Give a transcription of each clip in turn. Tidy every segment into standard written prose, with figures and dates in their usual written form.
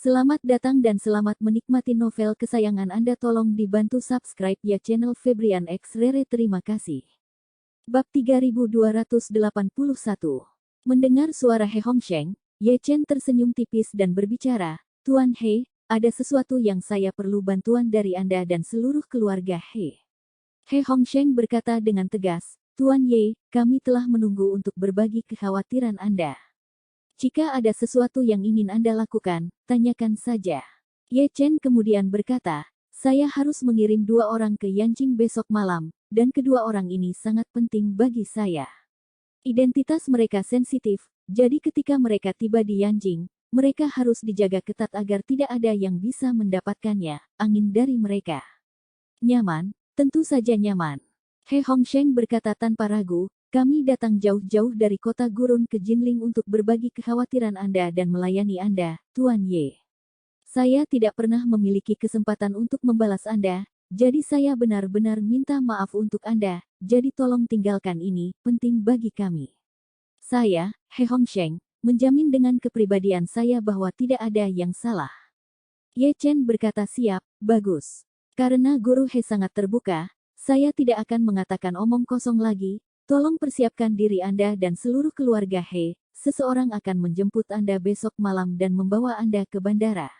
Selamat datang dan selamat menikmati novel kesayangan Anda. Tolong dibantu subscribe ya channel Febrian X Rere. Terima kasih. Bab 3281. Mendengar suara He Hongsheng, Ye Chen tersenyum tipis dan berbicara, "Tuan He, ada sesuatu yang saya perlu bantuan dari Anda dan seluruh keluarga He." He Hongsheng berkata dengan tegas, "Tuan Ye, kami telah menunggu untuk berbagi kekhawatiran Anda. Jika ada sesuatu yang ingin Anda lakukan, tanyakan saja." Ye Chen kemudian berkata, "Saya harus mengirim 2 orang ke Yanjing besok malam, dan kedua orang ini sangat penting bagi saya. Identitas mereka sensitif, jadi ketika mereka tiba di Yanjing, mereka harus dijaga ketat agar tidak ada yang bisa mendapatkannya, angin dari mereka." "Nyaman, tentu saja nyaman." He Hongsheng berkata tanpa ragu, "Kami datang jauh-jauh dari kota gurun ke Jinling untuk berbagi kekhawatiran Anda dan melayani Anda, Tuan Ye. Saya tidak pernah memiliki kesempatan untuk membalas Anda, jadi saya benar-benar minta maaf untuk Anda, jadi tolong tinggalkan ini, penting bagi kami. Saya, He Hongsheng, menjamin dengan kepribadian saya bahwa tidak ada yang salah." Ye Chen berkata, "Siap, bagus. Karena Guru He sangat terbuka, saya tidak akan mengatakan omong kosong lagi. Tolong persiapkan diri Anda dan seluruh keluarga He, seseorang akan menjemput Anda besok malam dan membawa Anda ke bandara."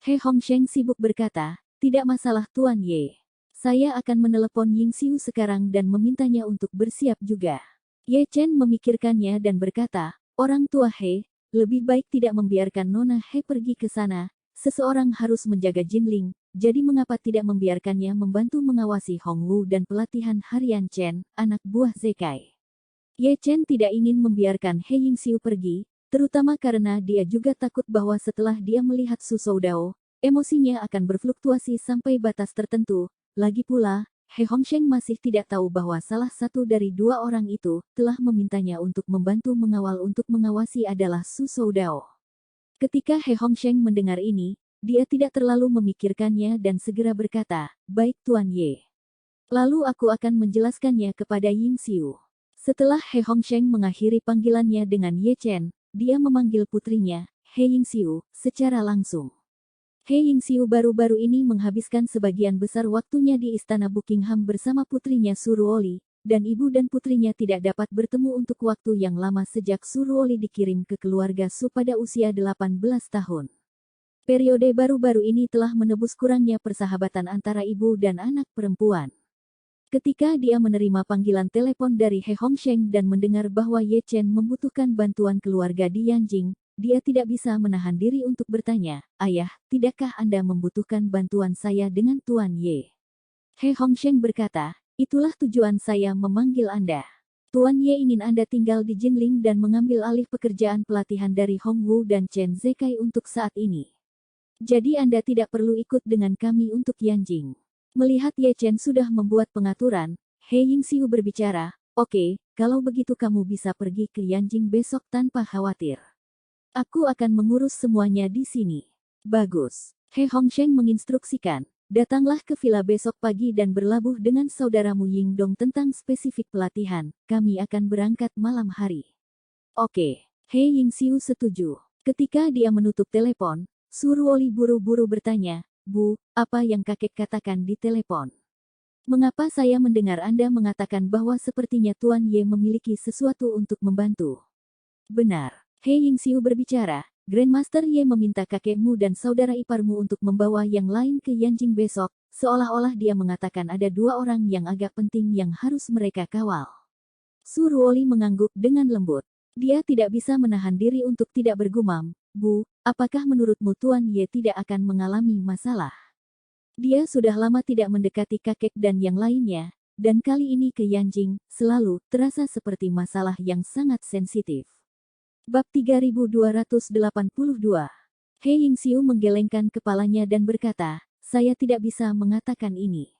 He Hongsheng sibuk berkata, "Tidak masalah Tuan Ye. Saya akan menelepon Yingxiu sekarang dan memintanya untuk bersiap juga." Ye Chen memikirkannya dan berkata, "Orang tua He, lebih baik tidak membiarkan Nona He pergi ke sana. Seseorang harus menjaga Jinling, jadi mengapa tidak membiarkannya membantu mengawasi Hong Wu dan pelatihan harian Chen, anak buah Zekai?" Ye Chen tidak ingin membiarkan He Yingxiu pergi, terutama karena dia juga takut bahwa setelah dia melihat Su Soudao, emosinya akan berfluktuasi sampai batas tertentu. Lagi pula, He Hongsheng masih tidak tahu bahwa salah satu dari 2 orang itu telah memintanya untuk membantu mengawal untuk mengawasi adalah Su Soudao. Ketika He Hongsheng mendengar ini, dia tidak terlalu memikirkannya dan segera berkata, "Baik Tuan Ye. Lalu aku akan menjelaskannya kepada Yingxiu." Setelah He Hongsheng mengakhiri panggilannya dengan Ye Chen, dia memanggil putrinya, He Yingxiu, secara langsung. He Yingxiu baru-baru ini menghabiskan sebagian besar waktunya di Istana Buckingham bersama putrinya Su Ruoli, dan ibu dan putrinya tidak dapat bertemu untuk waktu yang lama sejak Su Ruoli dikirim ke keluarga Su pada usia 18 tahun. Periode baru-baru ini telah menebus kurangnya persahabatan antara ibu dan anak perempuan. Ketika dia menerima panggilan telepon dari He Hongsheng dan mendengar bahwa Ye Chen membutuhkan bantuan keluarga di Yanjing, dia tidak bisa menahan diri untuk bertanya, "Ayah, tidakkah Anda membutuhkan bantuan saya dengan Tuan Ye?" He Hongsheng berkata, "Itulah tujuan saya memanggil Anda. Tuan Ye ingin Anda tinggal di Jinling dan mengambil alih pekerjaan pelatihan dari Hong Wu dan Chen Zekai untuk saat ini. Jadi Anda tidak perlu ikut dengan kami untuk Yanjing." Melihat Ye Chen sudah membuat pengaturan, He Yingxiu berbicara, "Oke, kalau begitu kamu bisa pergi ke Yanjing besok tanpa khawatir. Aku akan mengurus semuanya di sini." "Bagus." He Hongsheng menginstruksikan, "Datanglah ke villa besok pagi dan berlabuh dengan saudaramu Yingdong tentang spesifik pelatihan, kami akan berangkat malam hari." "Oke." He Yingxiu setuju. Ketika dia menutup telepon, Su Ruoli buru-buru bertanya, "Bu, apa yang kakek katakan di telepon? Mengapa saya mendengar Anda mengatakan bahwa sepertinya Tuan Ye memiliki sesuatu untuk membantu?" "Benar." He Yingxiu berbicara, "Grandmaster Ye meminta kakekmu dan saudara iparmu untuk membawa yang lain ke Yanjing besok, seolah-olah dia mengatakan ada 2 orang yang agak penting yang harus mereka kawal." Su Ruoli mengangguk dengan lembut. Dia tidak bisa menahan diri untuk tidak bergumam, "Bu, apakah menurutmu Tuan Ye tidak akan mengalami masalah? Dia sudah lama tidak mendekati kakek dan yang lainnya, dan kali ini ke Yanjing, selalu terasa seperti masalah yang sangat sensitif." Bab 3282. He Yingxiu menggelengkan kepalanya dan berkata, "Saya tidak bisa mengatakan ini.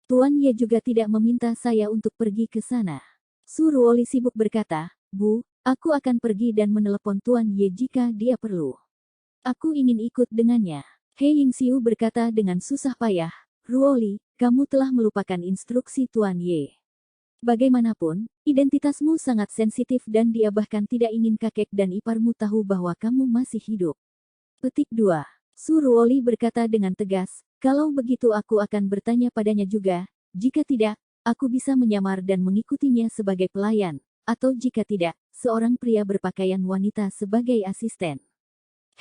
Tuan Ye juga tidak meminta saya untuk pergi ke sana." Su Ruoli sibuk berkata, "Bu, aku akan pergi dan menelepon Tuan Ye jika dia perlu. Aku ingin ikut dengannya." He Yingxiu berkata dengan susah payah, "Ruoli, kamu telah melupakan instruksi Tuan Ye. Bagaimanapun, identitasmu sangat sensitif dan dia bahkan tidak ingin kakek dan iparmu tahu bahwa kamu masih hidup. Petik 2. Su Ruoli berkata dengan tegas, kalau begitu aku akan bertanya padanya juga, jika tidak, aku bisa menyamar dan mengikutinya sebagai pelayan, atau jika tidak, seorang pria berpakaian wanita sebagai asisten.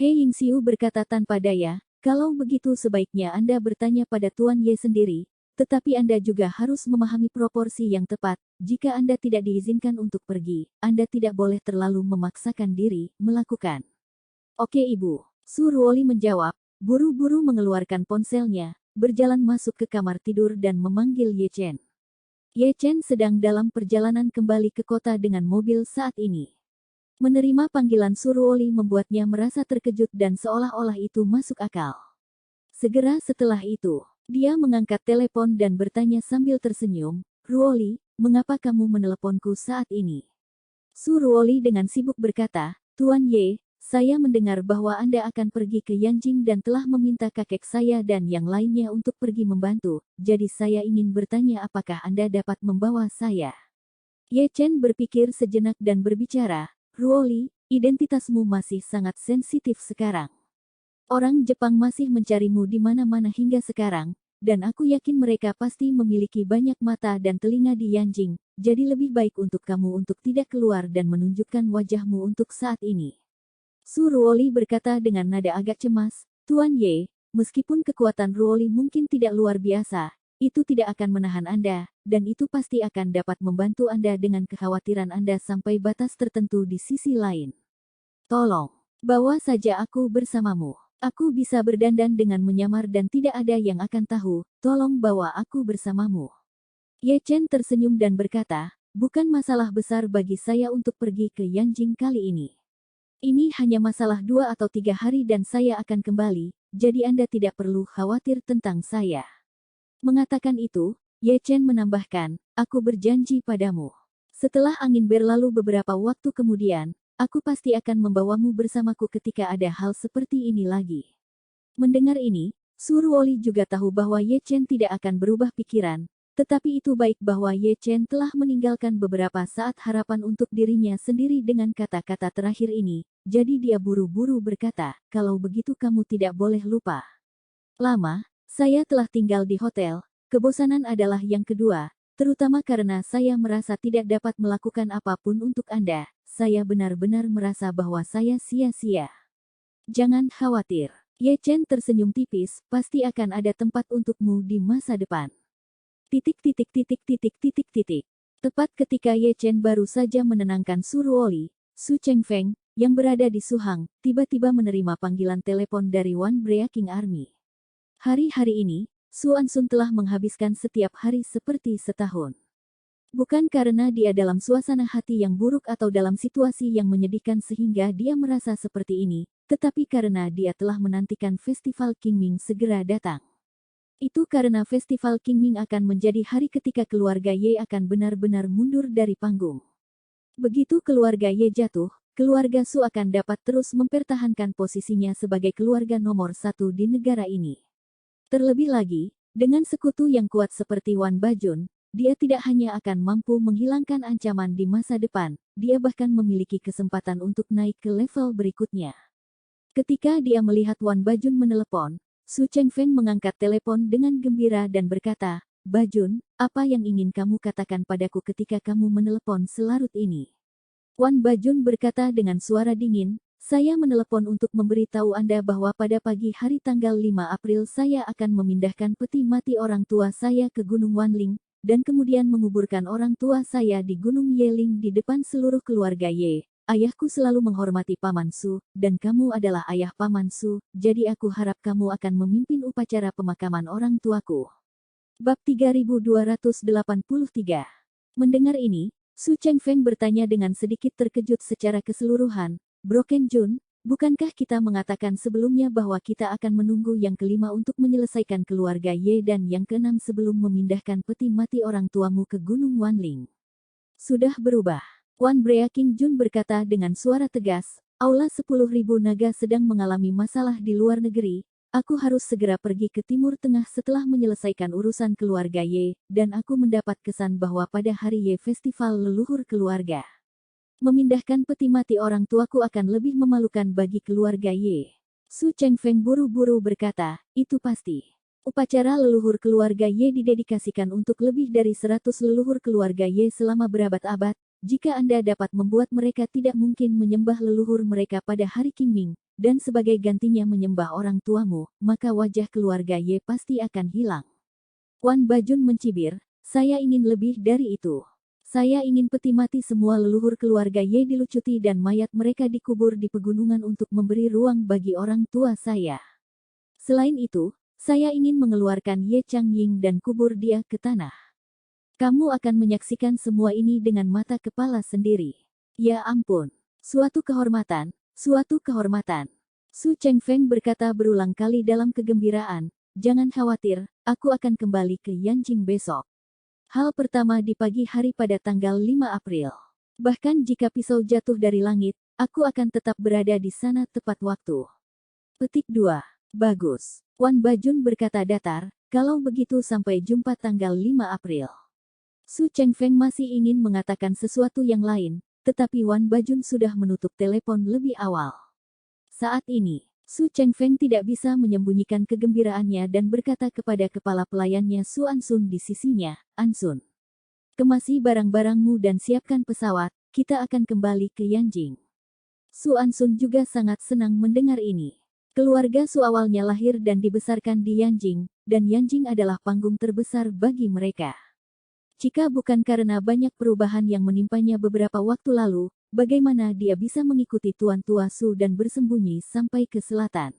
He Yingxiu berkata tanpa daya, kalau begitu sebaiknya Anda bertanya pada Tuan Ye sendiri, tetapi Anda juga harus memahami proporsi yang tepat. Jika Anda tidak diizinkan untuk pergi, Anda tidak boleh terlalu memaksakan diri melakukan. Oke Ibu. Su Ruoli menjawab, buru-buru mengeluarkan ponselnya, berjalan masuk ke kamar tidur dan memanggil Ye Chen. Ye Chen sedang dalam perjalanan kembali ke kota dengan mobil saat ini. Menerima panggilan Su Ruoli membuatnya merasa terkejut dan seolah-olah itu masuk akal. Segera setelah itu, dia mengangkat telepon dan bertanya sambil tersenyum, Ruoli, mengapa kamu meneleponku saat ini? Su Ruoli dengan sibuk berkata, Tuan Ye, saya mendengar bahwa Anda akan pergi ke Yanjing dan telah meminta kakek saya dan yang lainnya untuk pergi membantu, jadi saya ingin bertanya apakah Anda dapat membawa saya. Ye Chen berpikir sejenak dan berbicara, Ruoli, identitasmu masih sangat sensitif sekarang. Orang Jepang masih mencarimu di mana-mana hingga sekarang, dan aku yakin mereka pasti memiliki banyak mata dan telinga di Yanjing, jadi lebih baik untuk kamu untuk tidak keluar dan menunjukkan wajahmu untuk saat ini. Su Ruoli berkata dengan nada agak cemas, Tuan Ye, meskipun kekuatan Ruoli mungkin tidak luar biasa, itu tidak akan menahan Anda, dan itu pasti akan dapat membantu Anda dengan kekhawatiran Anda sampai batas tertentu di sisi lain. Tolong, bawa saja aku bersamamu. Aku bisa berdandan dengan menyamar dan tidak ada yang akan tahu, tolong bawa aku bersamamu. Ye Chen tersenyum dan berkata, bukan masalah besar bagi saya untuk pergi ke Yanjing kali ini. Ini hanya masalah 2 atau 3 hari dan saya akan kembali, jadi Anda tidak perlu khawatir tentang saya. Mengatakan itu, Ye Chen menambahkan, aku berjanji padamu. Setelah angin berlalu beberapa waktu kemudian, aku pasti akan membawamu bersamaku ketika ada hal seperti ini lagi. Mendengar ini, Su Ruoli juga tahu bahwa Ye Chen tidak akan berubah pikiran, tetapi itu baik bahwa Ye Chen telah meninggalkan beberapa saat harapan untuk dirinya sendiri dengan kata-kata terakhir ini, jadi dia buru-buru berkata, kalau begitu kamu tidak boleh lupa. Lama, saya telah tinggal di hotel, kebosanan adalah yang kedua, terutama karena saya merasa tidak dapat melakukan apapun untuk Anda, saya benar-benar merasa bahwa saya sia-sia. Jangan khawatir, Ye Chen tersenyum tipis, pasti akan ada tempat untukmu di masa depan. Tepat ketika Ye Chen baru saja menenangkan Su Ruoli, Su Chengfeng, yang berada di Suhang, tiba-tiba menerima panggilan telepon dari One Breaking Army. Hari-hari ini, Su Ansun telah menghabiskan setiap hari seperti setahun. Bukan karena dia dalam suasana hati yang buruk atau dalam situasi yang menyedihkan sehingga dia merasa seperti ini, tetapi karena dia telah menantikan festival Qingming segera datang. Itu karena festival Qingming akan menjadi hari ketika keluarga Ye akan benar-benar mundur dari panggung. Begitu keluarga Ye jatuh, keluarga Su akan dapat terus mempertahankan posisinya sebagai keluarga nomor 1 di negara ini. Terlebih lagi, dengan sekutu yang kuat seperti Wan Bajun, dia tidak hanya akan mampu menghilangkan ancaman di masa depan, dia bahkan memiliki kesempatan untuk naik ke level berikutnya. Ketika dia melihat Wan Bajun menelepon, Su Chengfeng mengangkat telepon dengan gembira dan berkata, Bajun, apa yang ingin kamu katakan padaku ketika kamu menelepon selarut ini? Wan Bajun berkata dengan suara dingin, saya menelepon untuk memberitahu Anda bahwa pada pagi hari tanggal 5 April saya akan memindahkan peti mati orang tua saya ke Gunung Wanling, dan kemudian menguburkan orang tua saya di Gunung Yeling di depan seluruh keluarga Ye. Ayahku selalu menghormati Paman Su, dan kamu adalah ayah Paman Su, jadi aku harap kamu akan memimpin upacara pemakaman orang tuaku. Bab 3283. Mendengar ini, Su Chengfeng bertanya dengan sedikit terkejut secara keseluruhan, Broken Jun, bukankah kita mengatakan sebelumnya bahwa kita akan menunggu yang kelima untuk menyelesaikan keluarga Ye dan yang keenam sebelum memindahkan peti mati orang tuamu ke Gunung Wanling? Sudah berubah. Wan Breaking Jun berkata dengan suara tegas, Aula 10.000 naga sedang mengalami masalah di luar negeri, aku harus segera pergi ke Timur Tengah setelah menyelesaikan urusan keluarga Ye, dan aku mendapat kesan bahwa pada hari Ye Festival Leluhur Keluarga. Memindahkan peti mati orang tuaku akan lebih memalukan bagi keluarga Ye. Su Chengfeng buru-buru berkata, itu pasti. Upacara leluhur keluarga Ye didedikasikan untuk lebih dari 100 leluhur keluarga Ye selama berabad-abad. Jika Anda dapat membuat mereka tidak mungkin menyembah leluhur mereka pada hari Qingming, dan sebagai gantinya menyembah orang tuamu, maka wajah keluarga Ye pasti akan hilang. Wan Bajun mencibir, saya ingin lebih dari itu. Saya ingin peti mati semua leluhur keluarga Ye dilucuti dan mayat mereka dikubur di pegunungan untuk memberi ruang bagi orang tua saya. Selain itu, saya ingin mengeluarkan Ye Changying dan kubur dia ke tanah. Kamu akan menyaksikan semua ini dengan mata kepala sendiri. Ya ampun, suatu kehormatan, suatu kehormatan. Su Chengfeng berkata berulang kali dalam kegembiraan, jangan khawatir, aku akan kembali ke Yanjing besok. Hal pertama di pagi hari pada tanggal 5 April. Bahkan jika pisau jatuh dari langit, aku akan tetap berada di sana tepat waktu. Petik 2. Bagus. Wan Bajun berkata datar, kalau begitu sampai jumpa tanggal 5 April. Su Chengfeng masih ingin mengatakan sesuatu yang lain, tetapi Wan Bajun sudah menutup telepon lebih awal. Saat ini, Su Chengfeng tidak bisa menyembunyikan kegembiraannya dan berkata kepada kepala pelayannya Su Ansun di sisinya, Ansun, kemasi barang-barangmu dan siapkan pesawat, kita akan kembali ke Yanjing. Su Ansun juga sangat senang mendengar ini. Keluarga Su awalnya lahir dan dibesarkan di Yanjing, dan Yanjing adalah panggung terbesar bagi mereka. Jika bukan karena banyak perubahan yang menimpanya beberapa waktu lalu, bagaimana dia bisa mengikuti Tuan Tua Su dan bersembunyi sampai ke selatan?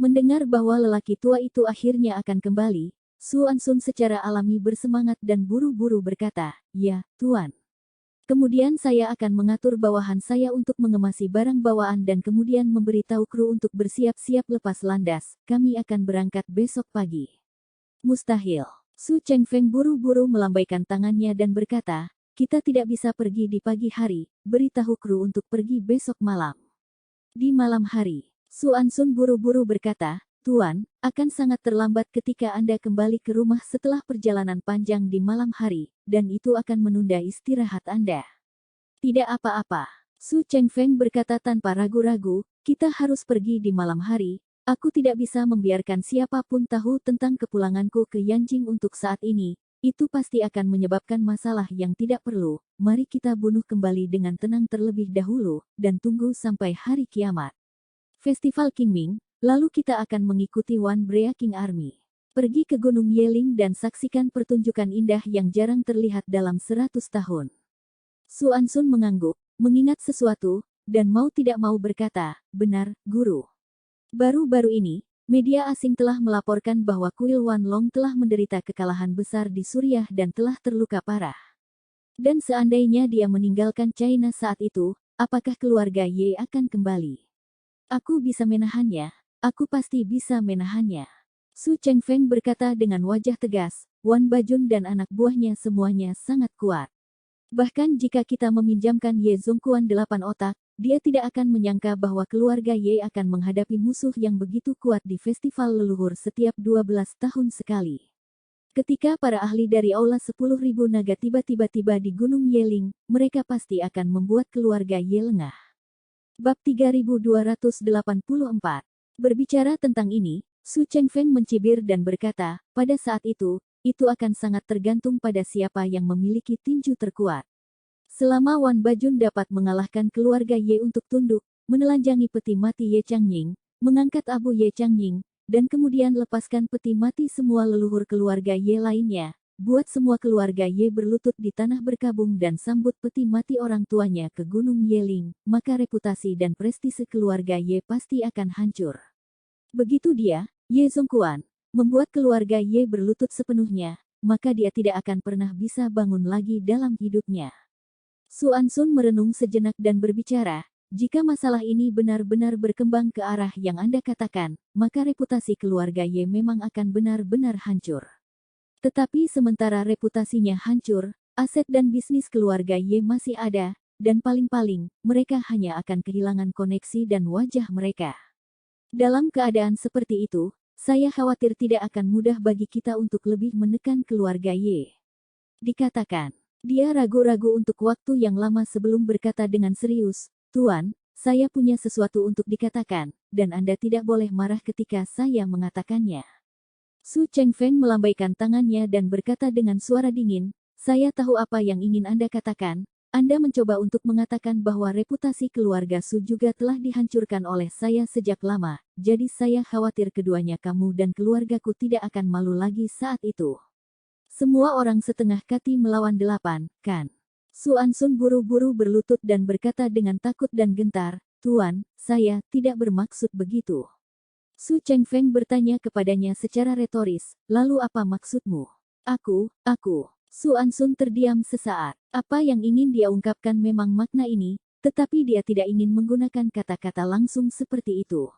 Mendengar bahwa lelaki tua itu akhirnya akan kembali, Su Ansun secara alami bersemangat dan buru-buru berkata, ya, Tuan. Kemudian saya akan mengatur bawahan saya untuk mengemasi barang bawaan dan kemudian memberitahu kru untuk bersiap-siap lepas landas, kami akan berangkat besok pagi. Mustahil. Su Chengfeng buru-buru melambaikan tangannya dan berkata, kita tidak bisa pergi di pagi hari, beritahu kru untuk pergi besok malam. Di malam hari, Su Ansun buru-buru berkata, Tuan, akan sangat terlambat ketika Anda kembali ke rumah setelah perjalanan panjang di malam hari, dan itu akan menunda istirahat Anda. Tidak apa-apa. Su Chengfeng berkata tanpa ragu-ragu, kita harus pergi di malam hari. Aku tidak bisa membiarkan siapapun tahu tentang kepulanganku ke Yanjing untuk saat ini. Itu pasti akan menyebabkan masalah yang tidak perlu. Mari kita bunuh kembali dengan tenang terlebih dahulu, dan tunggu sampai hari kiamat. Festival Qingming, lalu kita akan mengikuti Wan Breaking Army. Pergi ke Gunung Yeling dan saksikan pertunjukan indah yang jarang terlihat dalam 100 tahun. Su Ansun mengangguk, mengingat sesuatu, dan mau tidak mau berkata, benar, Guru. Baru-baru ini, media asing telah melaporkan bahwa kuil Wanlong telah menderita kekalahan besar di Suriah dan telah terluka parah. Dan seandainya dia meninggalkan China saat itu, apakah keluarga Ye akan kembali? Aku bisa menahannya, aku pasti bisa menahannya. Su Chengfeng berkata dengan wajah tegas, Wan Bajun dan anak buahnya semuanya sangat kuat. Bahkan jika kita meminjamkan Ye Zongquan 8 otak, dia tidak akan menyangka bahwa keluarga Ye akan menghadapi musuh yang begitu kuat di festival leluhur setiap 12 tahun sekali. Ketika para ahli dari Aula 10.000 Naga tiba-tiba di Gunung Yeling, mereka pasti akan membuat keluarga Ye lengah. Bab 3284. Berbicara tentang ini, Su Chengfeng mencibir dan berkata, pada saat itu akan sangat tergantung pada siapa yang memiliki tinju terkuat. Selama Wan Bajun dapat mengalahkan keluarga Ye untuk tunduk, menelanjangi peti mati Ye Changying, mengangkat abu Ye Changying, dan kemudian lepaskan peti mati semua leluhur keluarga Ye lainnya, buat semua keluarga Ye berlutut di tanah berkabung dan sambut peti mati orang tuanya ke Gunung Yeling, maka reputasi dan prestise keluarga Ye pasti akan hancur. Begitu dia, Ye Zongquan, membuat keluarga Ye berlutut sepenuhnya, maka dia tidak akan pernah bisa bangun lagi dalam hidupnya. Su Ansun merenung sejenak dan berbicara, jika masalah ini benar-benar berkembang ke arah yang Anda katakan, maka reputasi keluarga Ye memang akan benar-benar hancur. Tetapi sementara reputasinya hancur, aset dan bisnis keluarga Ye masih ada, dan paling-paling, mereka hanya akan kehilangan koneksi dan wajah mereka. Dalam keadaan seperti itu, saya khawatir tidak akan mudah bagi kita untuk lebih menekan keluarga Ye. Dikatakan. Dia ragu-ragu untuk waktu yang lama sebelum berkata dengan serius, Tuan, saya punya sesuatu untuk dikatakan, dan Anda tidak boleh marah ketika saya mengatakannya. Su Chengfeng melambaikan tangannya dan berkata dengan suara dingin, saya tahu apa yang ingin Anda katakan. Anda mencoba untuk mengatakan bahwa reputasi keluarga Su juga telah dihancurkan oleh saya sejak lama, jadi saya khawatir keduanya kamu dan keluargaku tidak akan malu lagi saat itu. Semua orang setengah kati melawan 8, kan? Su Ansun buru-buru berlutut dan berkata dengan takut dan gentar, Tuan, saya tidak bermaksud begitu. Su Chengfeng bertanya kepadanya secara retoris, lalu apa maksudmu? Aku. Su Ansun terdiam sesaat. Apa yang ingin dia ungkapkan memang makna ini, tetapi dia tidak ingin menggunakan kata-kata langsung seperti itu.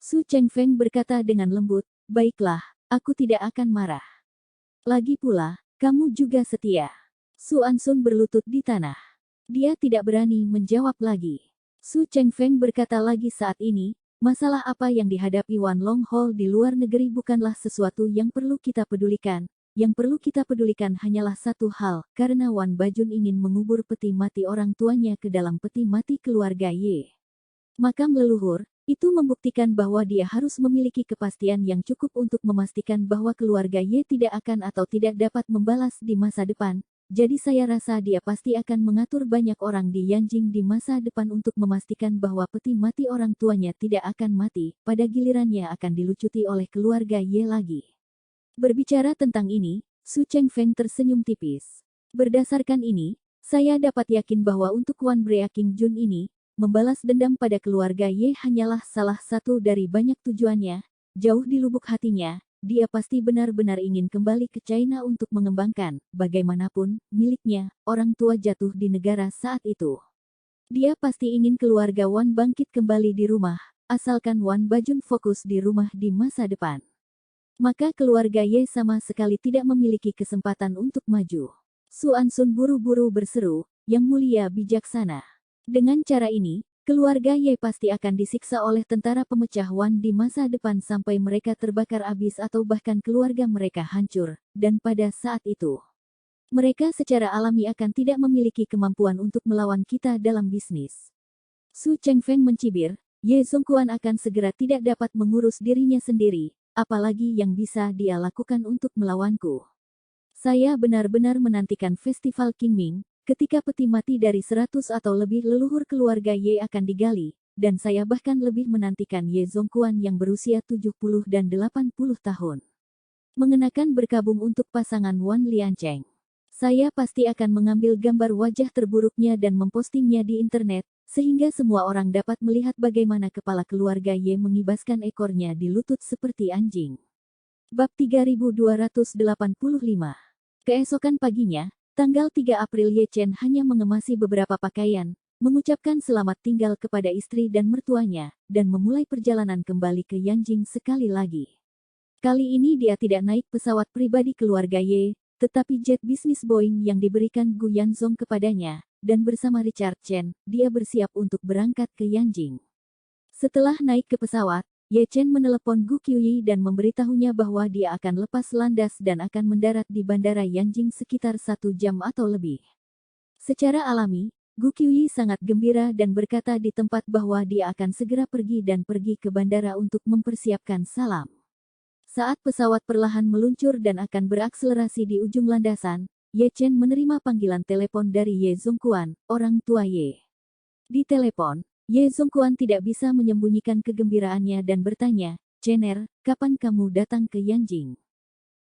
Su Chengfeng berkata dengan lembut, baiklah, aku tidak akan marah. Lagi pula, kamu juga setia. Su Ansun berlutut di tanah. Dia tidak berani menjawab lagi. Su Chengfeng berkata lagi saat ini, masalah apa yang dihadapi Wan Longhol di luar negeri bukanlah sesuatu yang perlu kita pedulikan. Yang perlu kita pedulikan hanyalah satu hal, karena Wan Bajun ingin mengubur peti mati orang tuanya ke dalam peti mati keluarga Ye. Makam leluhur, itu membuktikan bahwa dia harus memiliki kepastian yang cukup untuk memastikan bahwa keluarga Ye tidak akan atau tidak dapat membalas di masa depan. Jadi saya rasa dia pasti akan mengatur banyak orang di Yanjing di masa depan untuk memastikan bahwa peti mati orang tuanya tidak akan mati, pada gilirannya akan dilucuti oleh keluarga Ye lagi. Berbicara tentang ini, Su Chengfeng tersenyum tipis. Berdasarkan ini, saya dapat yakin bahwa untuk Wan Breaking Jun ini, membalas dendam pada keluarga Ye hanyalah salah satu dari banyak tujuannya. Jauh di lubuk hatinya, dia pasti benar-benar ingin kembali ke China untuk mengembangkan, bagaimanapun, miliknya, orang tua jatuh di negara saat itu. Dia pasti ingin keluarga Wan bangkit kembali di rumah, asalkan Wan Bajun fokus di rumah di masa depan. Maka keluarga Ye sama sekali tidak memiliki kesempatan untuk maju. Su Ansun buru-buru berseru, Yang Mulia Bijaksana. Dengan cara ini, keluarga Ye pasti akan disiksa oleh tentara pemecah Wan di masa depan sampai mereka terbakar habis atau bahkan keluarga mereka hancur, dan pada saat itu, mereka secara alami akan tidak memiliki kemampuan untuk melawan kita dalam bisnis. Su Chengfeng mencibir, Ye Zongquan akan segera tidak dapat mengurus dirinya sendiri, apalagi yang bisa dia lakukan untuk melawanku. Saya benar-benar menantikan festival Qingming, ketika peti mati dari 100 atau lebih leluhur keluarga Ye akan digali, dan saya bahkan lebih menantikan Ye Zongquan yang berusia 70 dan 80 tahun. Mengenakan berkabung untuk pasangan Wan Liancheng. Saya pasti akan mengambil gambar wajah terburuknya dan mempostingnya di internet, sehingga semua orang dapat melihat bagaimana kepala keluarga Ye mengibaskan ekornya di lutut seperti anjing. Bab 3285. Keesokan paginya, tanggal 3 April Ye Chen hanya mengemasi beberapa pakaian, mengucapkan selamat tinggal kepada istri dan mertuanya, dan memulai perjalanan kembali ke Yanjing sekali lagi. Kali ini dia tidak naik pesawat pribadi keluarga Ye, tetapi jet bisnis Boeing yang diberikan Gu Yanzong kepadanya, dan bersama Richard Chen, dia bersiap untuk berangkat ke Yanjing. Setelah naik ke pesawat, Ye Chen menelepon Gu Qiuyi dan memberitahunya bahwa dia akan lepas landas dan akan mendarat di bandara Yanjing sekitar 1 jam atau lebih. Secara alami, Gu Qiuyi sangat gembira dan berkata di tempat bahwa dia akan segera pergi ke bandara untuk mempersiapkan salam. Saat pesawat perlahan meluncur dan akan berakselerasi di ujung landasan, Ye Chen menerima panggilan telepon dari Ye Zongquan, orang tua Ye. Di telepon, Ye Zongquan tidak bisa menyembunyikan kegembiraannya dan bertanya, Chener, kapan kamu datang ke Yanjing?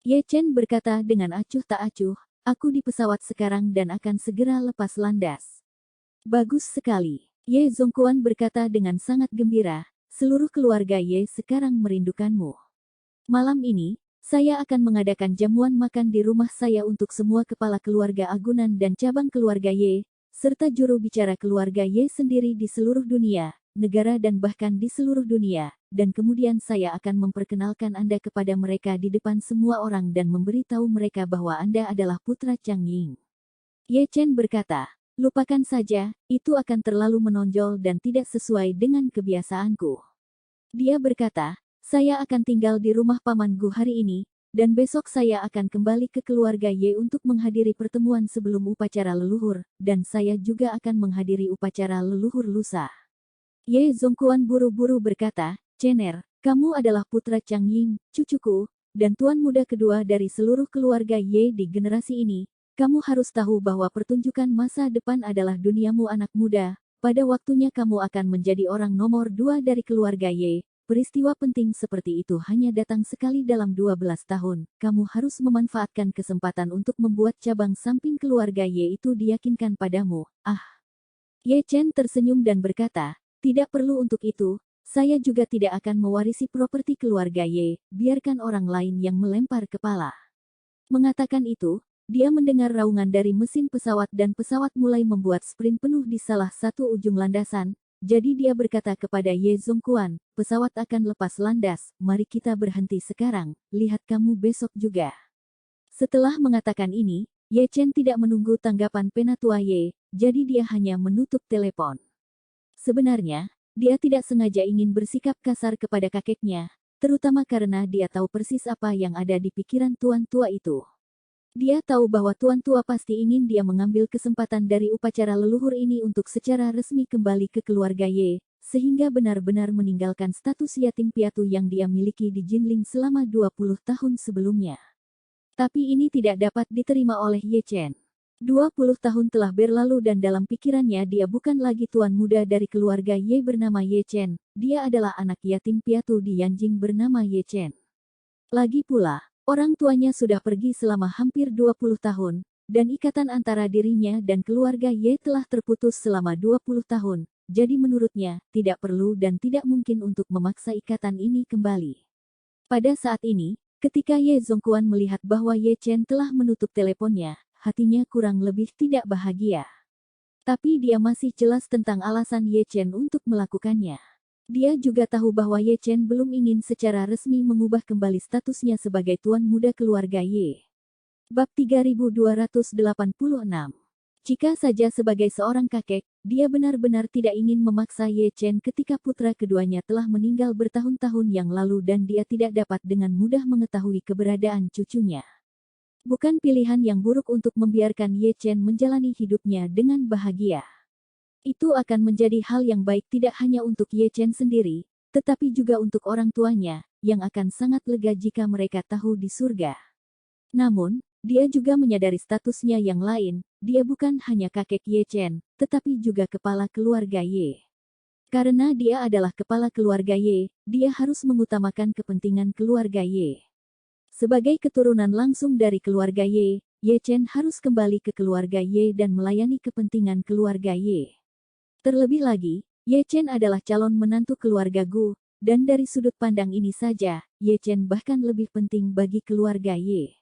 Ye Chen berkata dengan acuh tak acuh, aku di pesawat sekarang dan akan segera lepas landas. Bagus sekali. Ye Zongquan berkata dengan sangat gembira, seluruh keluarga Ye sekarang merindukanmu. Malam ini, saya akan mengadakan jamuan makan di rumah saya untuk semua kepala keluarga agunan dan cabang keluarga Ye, serta juru bicara keluarga Ye sendiri di seluruh dunia, negara dan bahkan di seluruh dunia, dan kemudian saya akan memperkenalkan Anda kepada mereka di depan semua orang dan memberitahu mereka bahwa Anda adalah putra Chang Ying. Ye Chen berkata, lupakan saja, itu akan terlalu menonjol dan tidak sesuai dengan kebiasaanku. Dia berkata, saya akan tinggal di rumah Paman Gu hari ini, dan besok saya akan kembali ke keluarga Ye untuk menghadiri pertemuan sebelum upacara leluhur, dan saya juga akan menghadiri upacara leluhur lusa. Ye Zongquan buru-buru berkata, "Cener, kamu adalah putra Chang Ying, cucuku, dan tuan muda kedua dari seluruh keluarga Ye di generasi ini. Kamu harus tahu bahwa pertunjukan masa depan adalah duniamu anak muda. Pada waktunya kamu akan menjadi orang nomor 2 dari keluarga Ye. Peristiwa penting seperti itu hanya datang sekali dalam 12 tahun. Kamu harus memanfaatkan kesempatan untuk membuat cabang samping keluarga Ye itu diyakinkan padamu." Ah. Ye Chen tersenyum dan berkata, "Tidak perlu untuk itu. Saya juga tidak akan mewarisi properti keluarga Ye. Biarkan orang lain yang melempar kepala." Mengatakan itu, dia mendengar raungan dari mesin pesawat dan pesawat mulai membuat sprint penuh di salah satu ujung landasan. Jadi dia berkata kepada Ye Zongquan, "Pesawat akan lepas landas, mari kita berhenti sekarang, lihat kamu besok juga." Setelah mengatakan ini, Ye Chen tidak menunggu tanggapan penatua Ye, jadi dia hanya menutup telepon. Sebenarnya, dia tidak sengaja ingin bersikap kasar kepada kakeknya, terutama karena dia tahu persis apa yang ada di pikiran tuan tua itu. Dia tahu bahwa tuan tua pasti ingin dia mengambil kesempatan dari upacara leluhur ini untuk secara resmi kembali ke keluarga Ye, sehingga benar-benar meninggalkan status yatim piatu yang dia miliki di Jinling selama 20 tahun sebelumnya. Tapi ini tidak dapat diterima oleh Ye Chen. 20 tahun telah berlalu dan dalam pikirannya dia bukan lagi tuan muda dari keluarga Ye bernama Ye Chen, dia adalah anak yatim piatu di Yanjing bernama Ye Chen. Lagi pula, orang tuanya sudah pergi selama hampir 20 tahun, dan ikatan antara dirinya dan keluarga Ye telah terputus selama 20 tahun, jadi menurutnya, tidak perlu dan tidak mungkin untuk memaksa ikatan ini kembali. Pada saat ini, ketika Ye Zongquan melihat bahwa Ye Chen telah menutup teleponnya, hatinya kurang lebih tidak bahagia. Tapi dia masih jelas tentang alasan Ye Chen untuk melakukannya. Dia juga tahu bahwa Ye Chen belum ingin secara resmi mengubah kembali statusnya sebagai tuan muda keluarga Ye. Bab 3286. Jika saja sebagai seorang kakek, dia benar-benar tidak ingin memaksa Ye Chen ketika putra keduanya telah meninggal bertahun-tahun yang lalu dan dia tidak dapat dengan mudah mengetahui keberadaan cucunya. Bukan pilihan yang buruk untuk membiarkan Ye Chen menjalani hidupnya dengan bahagia. Itu akan menjadi hal yang baik tidak hanya untuk Ye Chen sendiri, tetapi juga untuk orang tuanya, yang akan sangat lega jika mereka tahu di surga. Namun, dia juga menyadari statusnya yang lain, dia bukan hanya kakek Ye Chen, tetapi juga kepala keluarga Ye. Karena dia adalah kepala keluarga Ye, dia harus mengutamakan kepentingan keluarga Ye. Sebagai keturunan langsung dari keluarga Ye, Ye Chen harus kembali ke keluarga Ye dan melayani kepentingan keluarga Ye. Terlebih lagi, Ye Chen adalah calon menantu keluarga Gu, dan dari sudut pandang ini saja, Ye Chen bahkan lebih penting bagi keluarga Ye.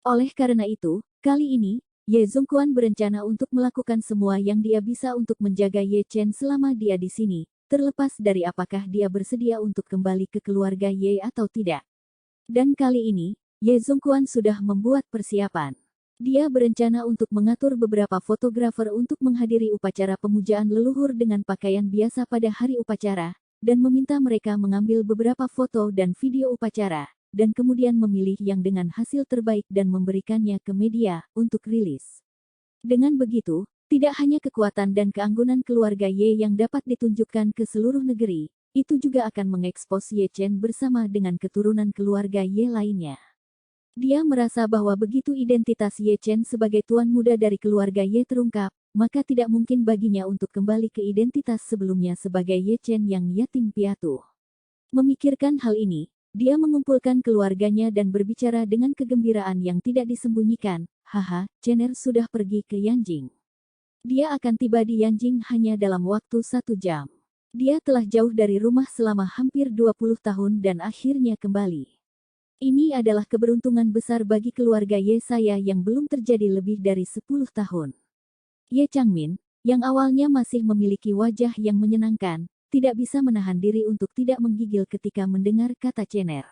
Oleh karena itu, kali ini, Ye Zongquan berencana untuk melakukan semua yang dia bisa untuk menjaga Ye Chen selama dia di sini, terlepas dari apakah dia bersedia untuk kembali ke keluarga Ye atau tidak. Dan kali ini, Ye Zongquan sudah membuat persiapan. Dia berencana untuk mengatur beberapa fotografer untuk menghadiri upacara pemujaan leluhur dengan pakaian biasa pada hari upacara, dan meminta mereka mengambil beberapa foto dan video upacara, dan kemudian memilih yang dengan hasil terbaik dan memberikannya ke media untuk rilis. Dengan begitu, tidak hanya kekuatan dan keanggunan keluarga Ye yang dapat ditunjukkan ke seluruh negeri, itu juga akan mengekspos Ye Chen bersama dengan keturunan keluarga Ye lainnya. Dia merasa bahwa begitu identitas Ye Chen sebagai tuan muda dari keluarga Ye terungkap, maka tidak mungkin baginya untuk kembali ke identitas sebelumnya sebagai Ye Chen yang yatim piatu. Memikirkan hal ini, dia mengumpulkan keluarganya dan berbicara dengan kegembiraan yang tidak disembunyikan. "Haha, Cener sudah pergi ke Yanjing. Dia akan tiba di Yanjing hanya dalam waktu 1 jam. Dia telah jauh dari rumah selama hampir 20 tahun dan akhirnya kembali. Ini adalah keberuntungan besar bagi keluarga Ye saya yang belum terjadi lebih dari 10 tahun." Ye Changmin, yang awalnya masih memiliki wajah yang menyenangkan, tidak bisa menahan diri untuk tidak menggigil ketika mendengar kata Cener.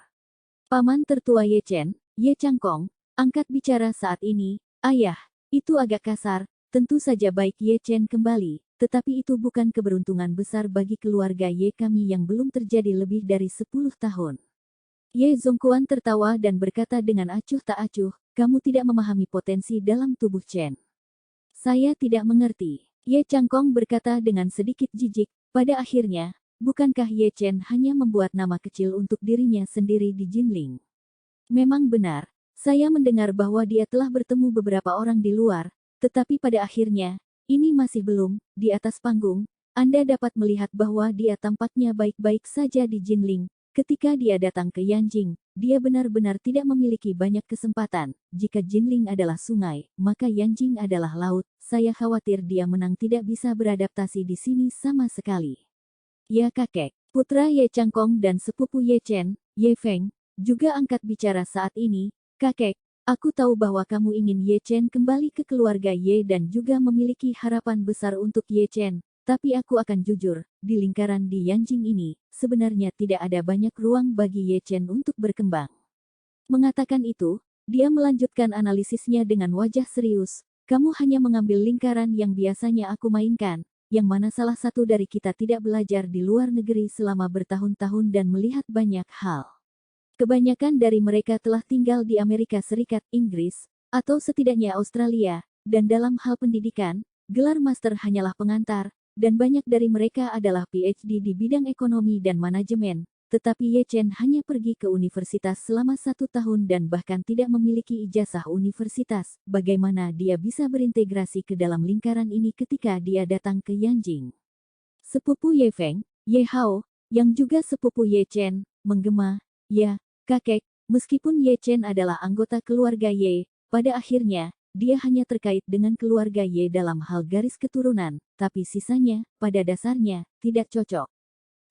Paman tertua Ye Chen, Ye Changkong, angkat bicara saat ini. "Ayah, itu agak kasar, tentu saja baik Ye Chen kembali, tetapi itu bukan keberuntungan besar bagi keluarga Ye kami yang belum terjadi lebih dari 10 tahun. Ye Zongquan tertawa dan berkata dengan acuh tak acuh, "Kamu tidak memahami potensi dalam tubuh Chen." "Saya tidak mengerti." Ye Changkong berkata dengan sedikit jijik, pada akhirnya, bukankah Ye Chen hanya membuat nama kecil untuk dirinya sendiri di Jinling? Memang benar, saya mendengar bahwa dia telah bertemu beberapa orang di luar, tetapi pada akhirnya, ini masih belum, di atas panggung, Anda dapat melihat bahwa dia tampaknya baik-baik saja di Jinling. Ketika dia datang ke Yanjing, dia benar-benar tidak memiliki banyak kesempatan. Jika Jinling adalah sungai, maka Yanjing adalah laut. Saya khawatir dia menang tidak bisa beradaptasi di sini sama sekali. Ya kakek, putra Ye Changkong dan sepupu Ye Chen, Ye Feng, juga angkat bicara saat ini. Kakek, aku tahu bahwa kamu ingin Ye Chen kembali ke keluarga Ye dan juga memiliki harapan besar untuk Ye Chen. Tapi aku akan jujur, di lingkaran di Yanjing ini, sebenarnya tidak ada banyak ruang bagi Ye Chen untuk berkembang. Mengatakan itu, dia melanjutkan analisisnya dengan wajah serius. Kamu hanya mengambil lingkaran yang biasanya aku mainkan, yang mana salah satu dari kita tidak belajar di luar negeri selama bertahun-tahun dan melihat banyak hal. Kebanyakan dari mereka telah tinggal di Amerika Serikat, Inggris, atau setidaknya Australia, dan dalam hal pendidikan, gelar master hanyalah pengantar, dan banyak dari mereka adalah PhD di bidang ekonomi dan manajemen, tetapi Ye Chen hanya pergi ke universitas selama 1 tahun dan bahkan tidak memiliki ijazah universitas. Bagaimana dia bisa berintegrasi ke dalam lingkaran ini ketika dia datang ke Yanjing? Sepupu Ye Feng, Ye Hao, yang juga sepupu Ye Chen, menggema, ya, kakek, meskipun Ye Chen adalah anggota keluarga Ye, pada akhirnya, dia hanya terkait dengan keluarga Ye dalam hal garis keturunan, tapi sisanya, pada dasarnya, tidak cocok.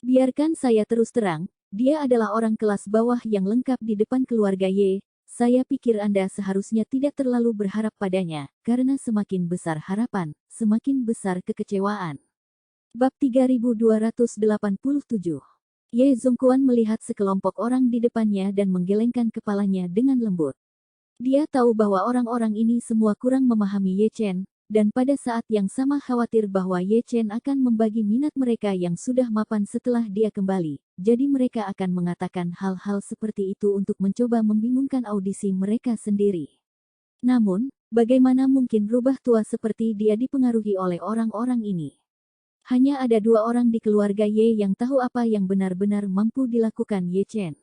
Biarkan saya terus terang, dia adalah orang kelas bawah yang lengkap di depan keluarga Ye. Saya pikir Anda seharusnya tidak terlalu berharap padanya, karena semakin besar harapan, semakin besar kekecewaan. Bab 3287. Ye Zongquan melihat sekelompok orang di depannya dan menggelengkan kepalanya dengan lembut. Dia tahu bahwa orang-orang ini semua kurang memahami Ye Chen, dan pada saat yang sama khawatir bahwa Ye Chen akan membagi minat mereka yang sudah mapan setelah dia kembali. Jadi mereka akan mengatakan hal-hal seperti itu untuk mencoba membingungkan audisi mereka sendiri. Namun, bagaimana mungkin rubah tua seperti dia dipengaruhi oleh orang-orang ini? Hanya ada 2 orang di keluarga Ye yang tahu apa yang benar-benar mampu dilakukan Ye Chen.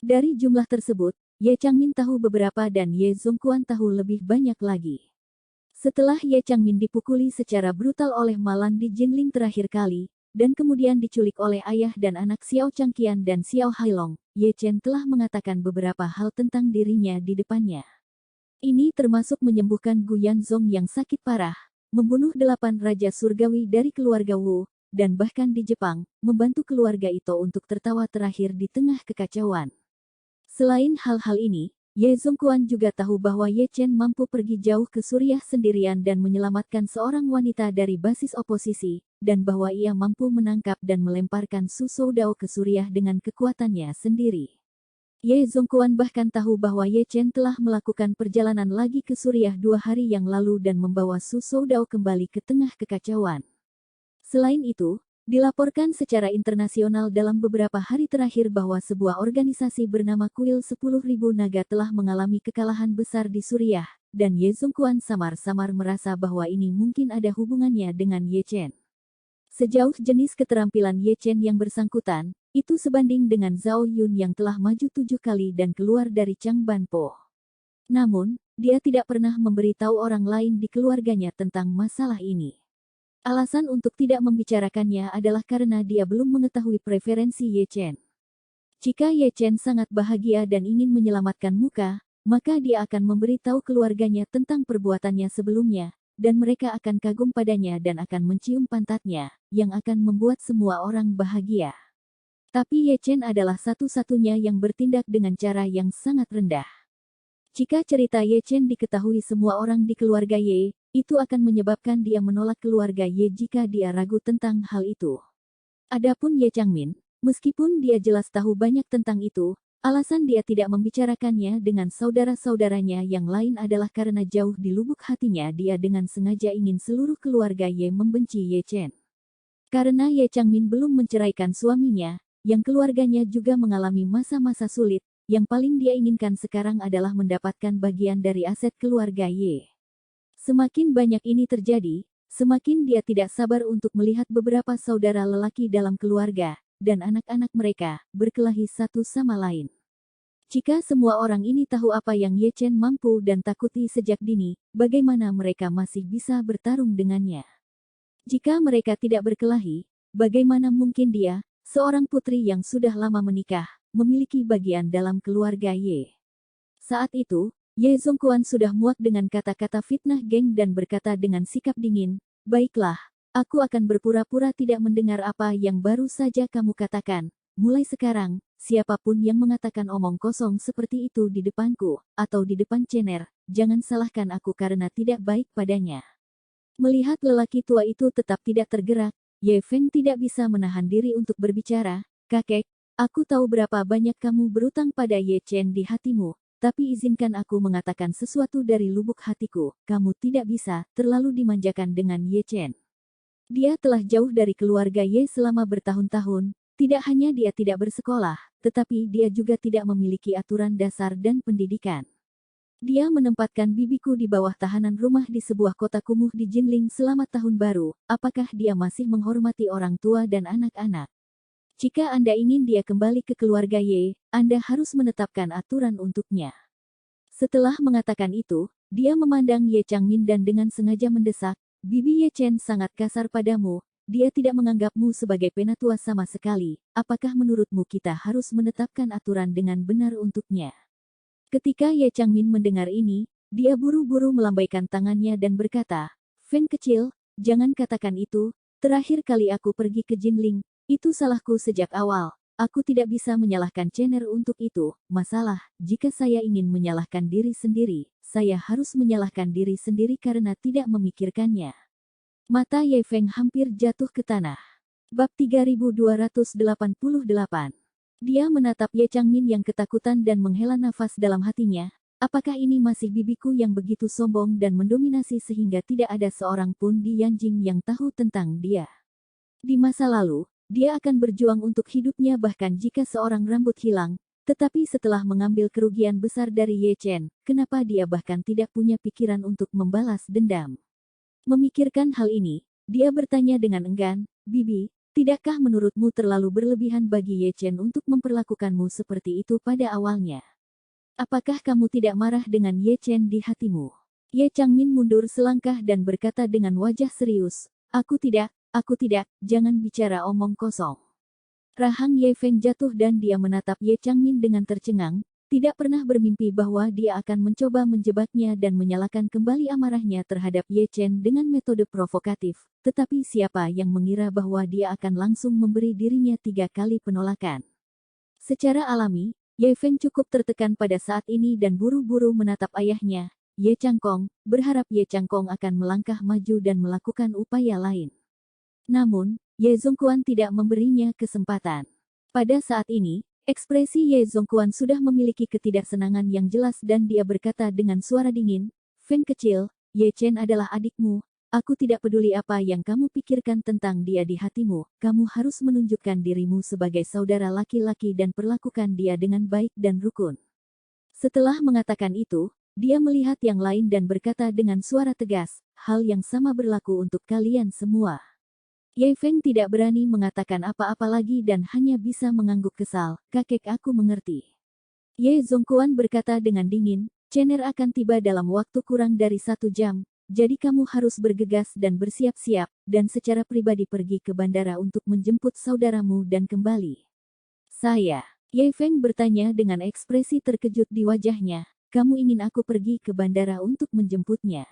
Dari jumlah tersebut, Ye Changmin tahu beberapa dan Ye Zongquan tahu lebih banyak lagi. Setelah Ye Changmin dipukuli secara brutal oleh Malan di Jinling terakhir kali, dan kemudian diculik oleh ayah dan anak Xiao Changqian dan Xiao Hailong, Ye Chen telah mengatakan beberapa hal tentang dirinya di depannya. Ini termasuk menyembuhkan Gu Yanzong yang sakit parah, membunuh 8 raja surgawi dari keluarga Wu, dan bahkan di Jepang, membantu keluarga Ito untuk tertawa terakhir di tengah kekacauan. Selain hal-hal ini, Ye Zongquan juga tahu bahwa Ye Chen mampu pergi jauh ke Suriah sendirian dan menyelamatkan seorang wanita dari basis oposisi, dan bahwa ia mampu menangkap dan melemparkan Su Soudao ke Suriah dengan kekuatannya sendiri. Ye Zongquan bahkan tahu bahwa Ye Chen telah melakukan perjalanan lagi ke Suriah 2 hari yang lalu dan membawa Su Soudao kembali ke tengah kekacauan. Selain itu, dilaporkan secara internasional dalam beberapa hari terakhir bahwa sebuah organisasi bernama Kuil 10.000 Naga telah mengalami kekalahan besar di Suriah, dan Ye Zongquan samar-samar merasa bahwa ini mungkin ada hubungannya dengan Ye Chen. Sejauh jenis keterampilan Ye Chen yang bersangkutan, itu sebanding dengan Zhao Yun yang telah maju 7 kali dan keluar dari Changban Po. Namun, dia tidak pernah memberitahu orang lain di keluarganya tentang masalah ini. Alasan untuk tidak membicarakannya adalah karena dia belum mengetahui preferensi Ye Chen. Jika Ye Chen sangat bahagia dan ingin menyelamatkan muka, maka dia akan memberitahu keluarganya tentang perbuatannya sebelumnya, dan mereka akan kagum padanya dan akan mencium pantatnya, yang akan membuat semua orang bahagia. Tapi Ye Chen adalah satu-satunya yang bertindak dengan cara yang sangat rendah. Jika cerita Ye Chen diketahui semua orang di keluarga Ye, itu akan menyebabkan dia menolak keluarga Ye jika dia ragu tentang hal itu. Adapun Ye Changmin, meskipun dia jelas tahu banyak tentang itu, alasan dia tidak membicarakannya dengan saudara-saudaranya yang lain adalah karena jauh di lubuk hatinya dia dengan sengaja ingin seluruh keluarga Ye membenci Ye Chen. Karena Ye Changmin belum menceraikan suaminya, yang keluarganya juga mengalami masa-masa sulit, yang paling dia inginkan sekarang adalah mendapatkan bagian dari aset keluarga Ye. Semakin banyak ini terjadi, Semakin dia tidak sabar untuk melihat beberapa saudara lelaki dalam keluarga, dan anak-anak mereka, berkelahi satu sama lain. Jika semua orang ini tahu apa yang Ye Chen mampu dan takuti sejak dini, bagaimana mereka masih bisa bertarung dengannya? Jika mereka tidak berkelahi, bagaimana mungkin dia, seorang putri yang sudah lama menikah, memiliki bagian dalam keluarga Ye? Saat itu, Ye Zongquan sudah muak dengan kata-kata fitnah geng dan berkata dengan sikap dingin, "Baiklah, aku akan berpura-pura tidak mendengar apa yang baru saja kamu katakan. Mulai sekarang, siapapun yang mengatakan omong kosong seperti itu di depanku, atau di depan Cener, jangan salahkan aku karena tidak baik padanya." Melihat lelaki tua itu tetap tidak tergerak, Ye Feng tidak bisa menahan diri untuk berbicara, "Kakek, aku tahu berapa banyak kamu berutang pada Ye Chen di hatimu. Tapi izinkan aku mengatakan sesuatu dari lubuk hatiku, kamu tidak bisa terlalu dimanjakan dengan Ye Chen. Dia telah jauh dari keluarga Ye selama bertahun-tahun, tidak hanya dia tidak bersekolah, tetapi dia juga tidak memiliki aturan dasar dan pendidikan. Dia menempatkan bibiku di bawah tahanan rumah di sebuah kota kumuh di Jinling selama tahun baru, apakah dia masih menghormati orang tua dan anak-anak? Jika Anda ingin dia kembali ke keluarga Ye, Anda harus menetapkan aturan untuknya." Setelah mengatakan itu, dia memandang Ye Changmin dan dengan sengaja mendesak, "Bibi Ye Chen sangat kasar padamu, dia tidak menganggapmu sebagai penatua sama sekali, apakah menurutmu kita harus menetapkan aturan dengan benar untuknya?" Ketika Ye Changmin mendengar ini, dia buru-buru melambaikan tangannya dan berkata, "Feng kecil, jangan katakan itu, terakhir kali aku pergi ke Jinling, itu salahku sejak awal. Aku tidak bisa menyalahkan Cener untuk itu. Masalah, jika saya ingin menyalahkan diri sendiri, saya harus menyalahkan diri sendiri karena tidak memikirkannya." Mata Ye Feng hampir jatuh ke tanah. Bab 3288. Dia menatap Ye Changmin yang ketakutan dan menghela nafas dalam hatinya. Apakah ini masih bibiku yang begitu sombong dan mendominasi sehingga tidak ada seorang pun di Yanjing yang tahu tentang dia? Di masa lalu, dia akan berjuang untuk hidupnya bahkan jika seorang rambut hilang, tetapi setelah mengambil kerugian besar dari Ye Chen, kenapa dia bahkan tidak punya pikiran untuk membalas dendam? Memikirkan hal ini, dia bertanya dengan enggan, "Bibi, tidakkah menurutmu terlalu berlebihan bagi Ye Chen untuk memperlakukanmu seperti itu pada awalnya? Apakah kamu tidak marah dengan Ye Chen di hatimu?" Ye Changmin mundur selangkah dan berkata dengan wajah serius, Aku tidak, jangan bicara omong kosong." Rahang Ye Feng jatuh dan dia menatap Ye Changmin dengan tercengang, tidak pernah bermimpi bahwa dia akan mencoba menjebaknya dan menyalakan kembali amarahnya terhadap Ye Chen dengan metode provokatif, tetapi siapa yang mengira bahwa dia akan langsung memberi dirinya 3 kali penolakan. Secara alami, Ye Feng cukup tertekan pada saat ini dan buru-buru menatap ayahnya, Ye Changkong, berharap Ye Changkong akan melangkah maju dan melakukan upaya lain. Namun, Ye Zongquan tidak memberinya kesempatan. Pada saat ini, ekspresi Ye Zongquan sudah memiliki ketidaksenangan yang jelas dan dia berkata dengan suara dingin, "Feng kecil, Ye Chen adalah adikmu. Aku tidak peduli apa yang kamu pikirkan tentang dia di hatimu. Kamu harus menunjukkan dirimu sebagai saudara laki-laki dan perlakukan dia dengan baik dan rukun." Setelah mengatakan itu, dia melihat yang lain dan berkata dengan suara tegas, "Hal yang sama berlaku untuk kalian semua." Ye Feng tidak berani mengatakan apa-apa lagi dan hanya bisa mengangguk kesal, "Kakek, aku mengerti." Ye Zongquan berkata dengan dingin, "Cener akan tiba dalam waktu kurang dari 1 jam, jadi kamu harus bergegas dan bersiap-siap, dan secara pribadi pergi ke bandara untuk menjemput saudaramu dan kembali." Ye Feng bertanya dengan ekspresi terkejut di wajahnya, "Kamu ingin aku pergi ke bandara untuk menjemputnya?"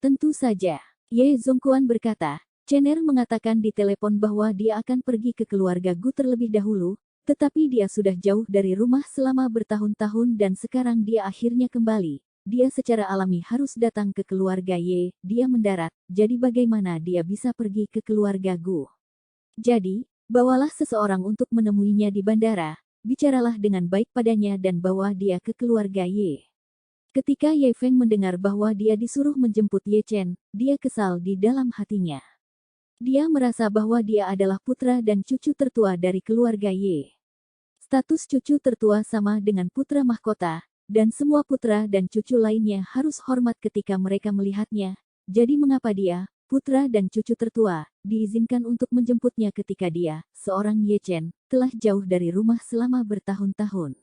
"Tentu saja." Ye Zongquan berkata, "Cener mengatakan di telepon bahwa dia akan pergi ke keluarga Gu terlebih dahulu, tetapi dia sudah jauh dari rumah selama bertahun-tahun dan sekarang dia akhirnya kembali. Dia secara alami harus datang ke keluarga Ye, dia mendarat, jadi bagaimana dia bisa pergi ke keluarga Gu? Jadi, bawalah seseorang untuk menemuinya di bandara, bicaralah dengan baik padanya dan bawa dia ke keluarga Ye." Ketika Ye Feng mendengar bahwa dia disuruh menjemput Ye Chen, dia kesal di dalam hatinya. Dia merasa bahwa dia adalah putra dan cucu tertua dari keluarga Ye. Status cucu tertua sama dengan putra mahkota, dan semua putra dan cucu lainnya harus hormat ketika mereka melihatnya. Jadi mengapa dia, putra dan cucu tertua, diizinkan untuk menjemputnya ketika dia, seorang Ye Chen, telah jauh dari rumah selama bertahun-tahun.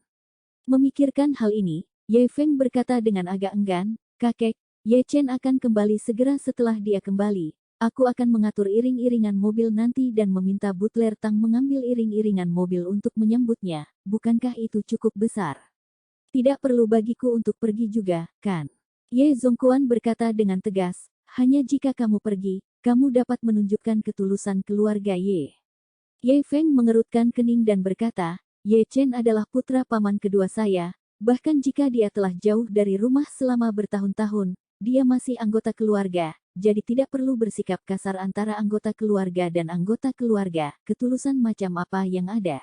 Memikirkan hal ini, Ye Feng berkata dengan agak enggan, "Kakek, Ye Chen akan kembali segera setelah dia kembali. Aku akan mengatur iring-iringan mobil nanti dan meminta butler Tang mengambil iring-iringan mobil untuk menyambutnya. Bukankah itu cukup besar? Tidak perlu bagiku untuk pergi juga, kan?" Ye Zongquan berkata dengan tegas, "Hanya jika kamu pergi, kamu dapat menunjukkan ketulusan keluarga Ye." Ye Feng mengerutkan kening dan berkata, "Ye Chen adalah putra paman kedua saya, bahkan jika dia telah jauh dari rumah selama bertahun-tahun, dia masih anggota keluarga, jadi tidak perlu bersikap kasar antara anggota keluarga dan anggota keluarga, ketulusan macam apa yang ada."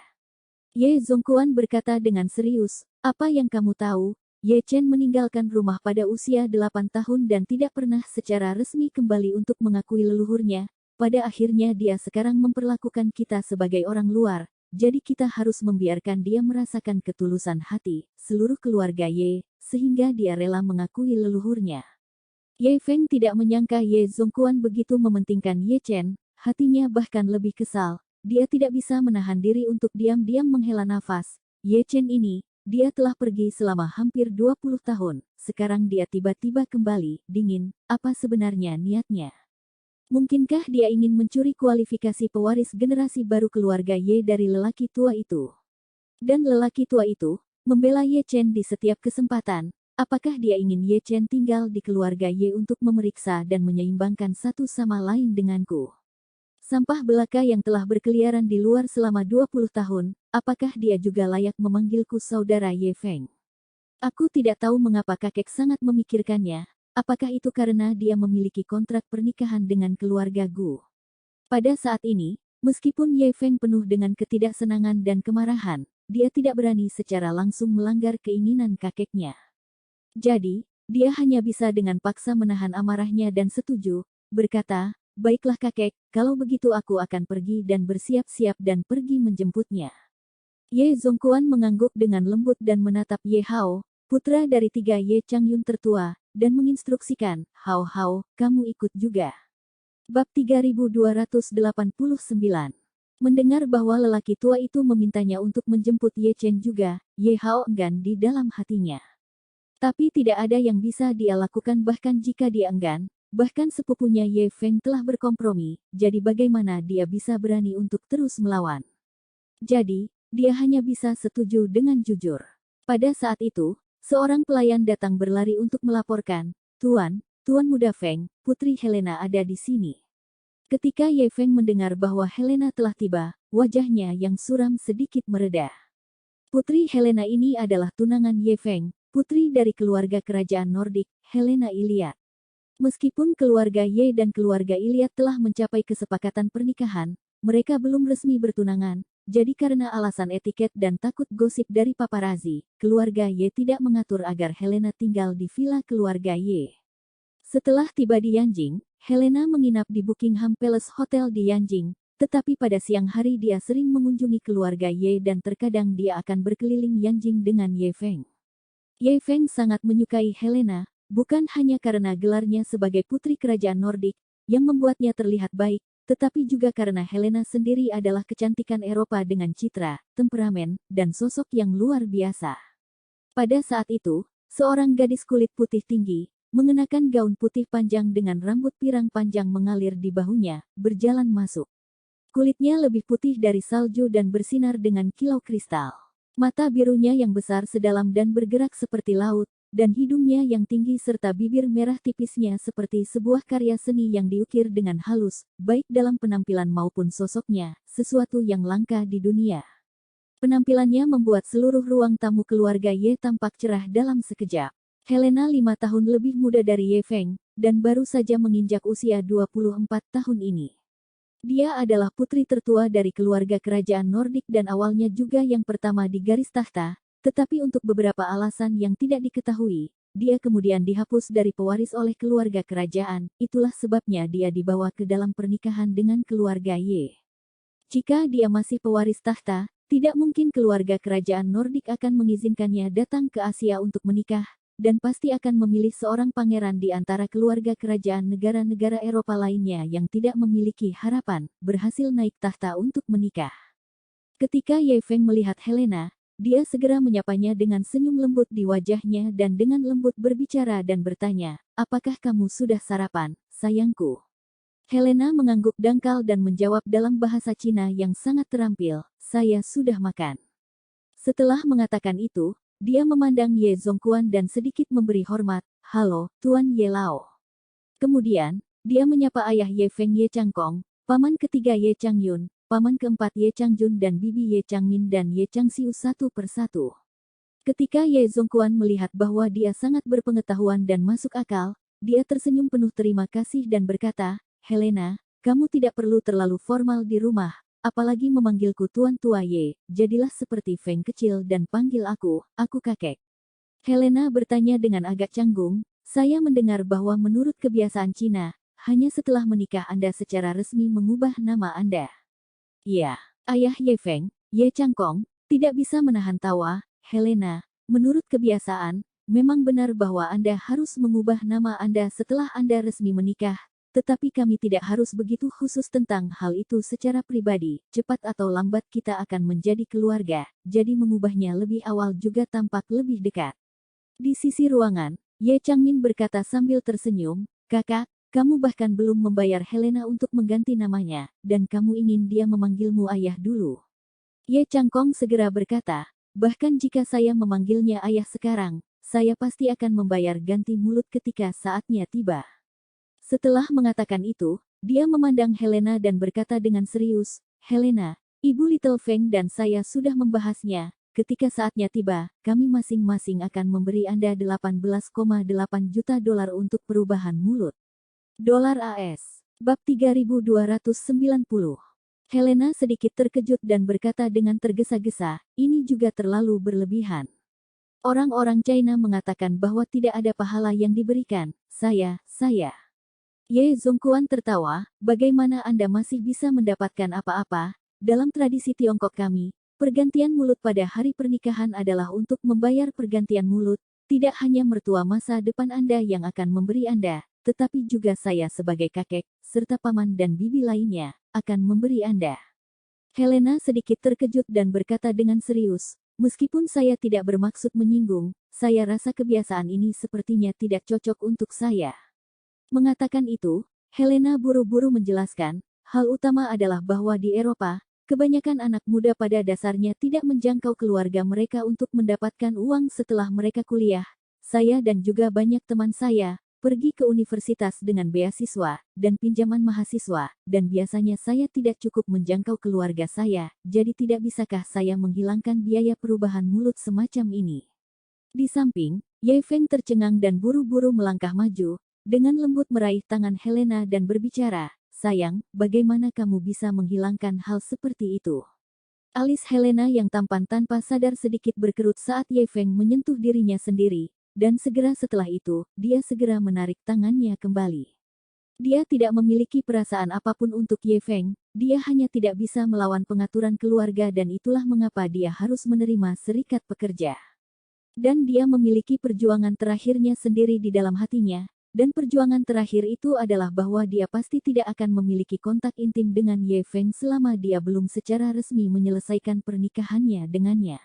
Ye Zongquan berkata dengan serius, "Apa yang kamu tahu? Ye Chen meninggalkan rumah pada usia 8 tahun dan tidak pernah secara resmi kembali untuk mengakui leluhurnya. Pada akhirnya dia sekarang memperlakukan kita sebagai orang luar, jadi kita harus membiarkan dia merasakan ketulusan hati, seluruh keluarga Ye, sehingga dia rela mengakui leluhurnya." Ye Feng tidak menyangka Ye Zongquan begitu mementingkan Ye Chen, hatinya bahkan lebih kesal. Dia tidak bisa menahan diri untuk diam-diam menghela nafas. Ye Chen ini, dia telah pergi selama hampir 20 tahun, sekarang dia tiba-tiba kembali, dingin, apa sebenarnya niatnya? Mungkinkah dia ingin mencuri kualifikasi pewaris generasi baru keluarga Ye dari lelaki tua itu? Dan lelaki tua itu, membela Ye Chen di setiap kesempatan. Apakah dia ingin Ye Chen tinggal di keluarga Ye untuk memeriksa dan menyeimbangkan satu sama lain denganku? Sampah belaka yang telah berkeliaran di luar selama 20 tahun, apakah dia juga layak memanggilku saudara Ye Feng? Aku tidak tahu mengapa kakek sangat memikirkannya. Apakah itu karena dia memiliki kontrak pernikahan dengan keluarga Gu? Pada saat ini, meskipun Ye Feng penuh dengan ketidaksenangan dan kemarahan, dia tidak berani secara langsung melanggar keinginan kakeknya. Jadi, dia hanya bisa dengan paksa menahan amarahnya dan setuju, berkata, "Baiklah kakek, kalau begitu aku akan pergi dan bersiap-siap dan pergi menjemputnya." Ye Zongquan mengangguk dengan lembut dan menatap Ye Hao, putra dari 3 Ye Changyun tertua, dan menginstruksikan, "Hao Hao, kamu ikut juga." Bab 3289. Mendengar bahwa lelaki tua itu memintanya untuk menjemput Ye Chen juga, Ye Hao enggan di dalam hatinya. Tapi tidak ada yang bisa dia lakukan bahkan jika dia enggan, bahkan sepupunya Ye Feng telah berkompromi, jadi bagaimana dia bisa berani untuk terus melawan? Jadi, dia hanya bisa setuju dengan jujur. Pada saat itu, seorang pelayan datang berlari untuk melaporkan, Tuan Muda Feng, Putri Helena ada di sini." Ketika Ye Feng mendengar bahwa Helena telah tiba, wajahnya yang suram sedikit mereda. Putri Helena ini adalah tunangan Ye Feng, putri dari keluarga kerajaan Nordik, Helena Iliad. Meskipun keluarga Ye dan keluarga Iliad telah mencapai kesepakatan pernikahan, mereka belum resmi bertunangan. Jadi karena alasan etiket dan takut gosip dari paparazi, keluarga Ye tidak mengatur agar Helena tinggal di villa keluarga Ye. Setelah tiba di Yanjing, Helena menginap di Buckingham Palace Hotel di Yanjing, tetapi pada siang hari dia sering mengunjungi keluarga Ye dan terkadang dia akan berkeliling Yanjing dengan Ye Feng. Ye Feng sangat menyukai Helena, bukan hanya karena gelarnya sebagai putri kerajaan Nordik, yang membuatnya terlihat baik, tetapi juga karena Helena sendiri adalah kecantikan Eropa dengan citra, temperamen, dan sosok yang luar biasa. Pada saat itu, seorang gadis kulit putih tinggi, mengenakan gaun putih panjang dengan rambut pirang panjang mengalir di bahunya, berjalan masuk. Kulitnya lebih putih dari salju dan bersinar dengan kilau kristal. Mata birunya yang besar sedalam dan bergerak seperti laut, dan hidungnya yang tinggi serta bibir merah tipisnya seperti sebuah karya seni yang diukir dengan halus, baik dalam penampilan maupun sosoknya, sesuatu yang langka di dunia. Penampilannya membuat seluruh ruang tamu keluarga Ye tampak cerah dalam sekejap. Helena 5 tahun lebih muda dari Ye Feng, dan baru saja menginjak usia 24 tahun ini. Dia adalah putri tertua dari keluarga kerajaan Nordik dan awalnya juga yang pertama di garis tahta, tetapi untuk beberapa alasan yang tidak diketahui, dia kemudian dihapus dari pewaris oleh keluarga kerajaan, itulah sebabnya dia dibawa ke dalam pernikahan dengan keluarga Ye. Jika dia masih pewaris tahta, tidak mungkin keluarga kerajaan Nordik akan mengizinkannya datang ke Asia untuk menikah, dan pasti akan memilih seorang pangeran di antara keluarga kerajaan negara-negara Eropa lainnya yang tidak memiliki harapan berhasil naik tahta untuk menikah. Ketika Ye Feng melihat Helena, dia segera menyapanya dengan senyum lembut di wajahnya dan dengan lembut berbicara dan bertanya, "Apakah kamu sudah sarapan, sayangku?" Helena mengangguk dangkal dan menjawab dalam bahasa Cina yang sangat terampil, "Saya sudah makan." Setelah mengatakan itu, dia memandang Ye Zongquan dan sedikit memberi hormat, "Halo, Tuan Ye Lao." Kemudian, dia menyapa ayah Ye Feng Ye Changkong, paman ketiga Ye Changyun, paman keempat Ye Changjun dan bibi Ye Changmin dan Ye Changxiu satu persatu. Ketika Ye Zongquan melihat bahwa dia sangat berpengetahuan dan masuk akal, dia tersenyum penuh terima kasih dan berkata, "Helena, kamu tidak perlu terlalu formal di rumah, apalagi memanggilku Tuan Tua Ye, jadilah seperti Feng kecil dan panggil aku kakek." Helena bertanya dengan agak canggung, "Saya mendengar bahwa menurut kebiasaan Cina, hanya setelah menikah Anda secara resmi mengubah nama Anda." "Iya." Ayah Ye Feng, Ye Changkong, tidak bisa menahan tawa. "Helena, menurut kebiasaan, memang benar bahwa Anda harus mengubah nama Anda setelah Anda resmi menikah, tetapi kami tidak harus begitu khusus tentang hal itu secara pribadi. Cepat atau lambat kita akan menjadi keluarga, jadi mengubahnya lebih awal juga tampak lebih dekat." Di sisi ruangan, Ye Changmin berkata sambil tersenyum, "Kakak, kamu bahkan belum membayar Helena untuk mengganti namanya, dan kamu ingin dia memanggilmu ayah dulu." Ye Changkong segera berkata, "Bahkan jika saya memanggilnya ayah sekarang, saya pasti akan membayar ganti mulut ketika saatnya tiba." Setelah mengatakan itu, dia memandang Helena dan berkata dengan serius, "Helena, Ibu Little Feng dan saya sudah membahasnya. Ketika saatnya tiba, kami masing-masing akan memberi Anda 18,8 juta dolar untuk perubahan mulut." Dolar AS. Bab 3290. Helena sedikit terkejut dan berkata dengan tergesa-gesa, "Ini juga terlalu berlebihan. Orang-orang China mengatakan bahwa tidak ada pahala yang diberikan. Saya. Ye Zongquan tertawa, "Bagaimana Anda masih bisa mendapatkan apa-apa? Dalam tradisi Tiongkok kami, pergantian mulut pada hari pernikahan adalah untuk membayar pergantian mulut. Tidak hanya mertua masa depan Anda yang akan memberi Anda, tetapi juga saya sebagai kakek, serta paman dan bibi lainnya, akan memberi Anda." Helena sedikit terkejut dan berkata dengan serius, "Meskipun saya tidak bermaksud menyinggung, saya rasa kebiasaan ini sepertinya tidak cocok untuk saya." Mengatakan itu, Helena buru-buru menjelaskan, hal utama adalah bahwa di Eropa, kebanyakan anak muda pada dasarnya tidak menjangkau keluarga mereka untuk mendapatkan uang setelah mereka kuliah. Saya dan juga banyak teman saya, pergi ke universitas dengan beasiswa, dan pinjaman mahasiswa, dan biasanya saya tidak cukup menjangkau keluarga saya, jadi tidak bisakah saya menghilangkan biaya perubahan mulut semacam ini? Di samping, Ye Feng tercengang dan buru-buru melangkah maju, dengan lembut meraih tangan Helena dan berbicara, "Sayang, bagaimana kamu bisa menghilangkan hal seperti itu?" Alis Helena yang tampan tanpa sadar sedikit berkerut saat Ye Feng menyentuh dirinya sendiri, dan segera setelah itu, dia segera menarik tangannya kembali. Dia tidak memiliki perasaan apapun untuk Ye Feng, dia hanya tidak bisa melawan pengaturan keluarga dan itulah mengapa dia harus menerima serikat pekerja. Dan dia memiliki perjuangan terakhirnya sendiri di dalam hatinya, dan perjuangan terakhir itu adalah bahwa dia pasti tidak akan memiliki kontak intim dengan Ye Feng selama dia belum secara resmi menyelesaikan pernikahannya dengannya.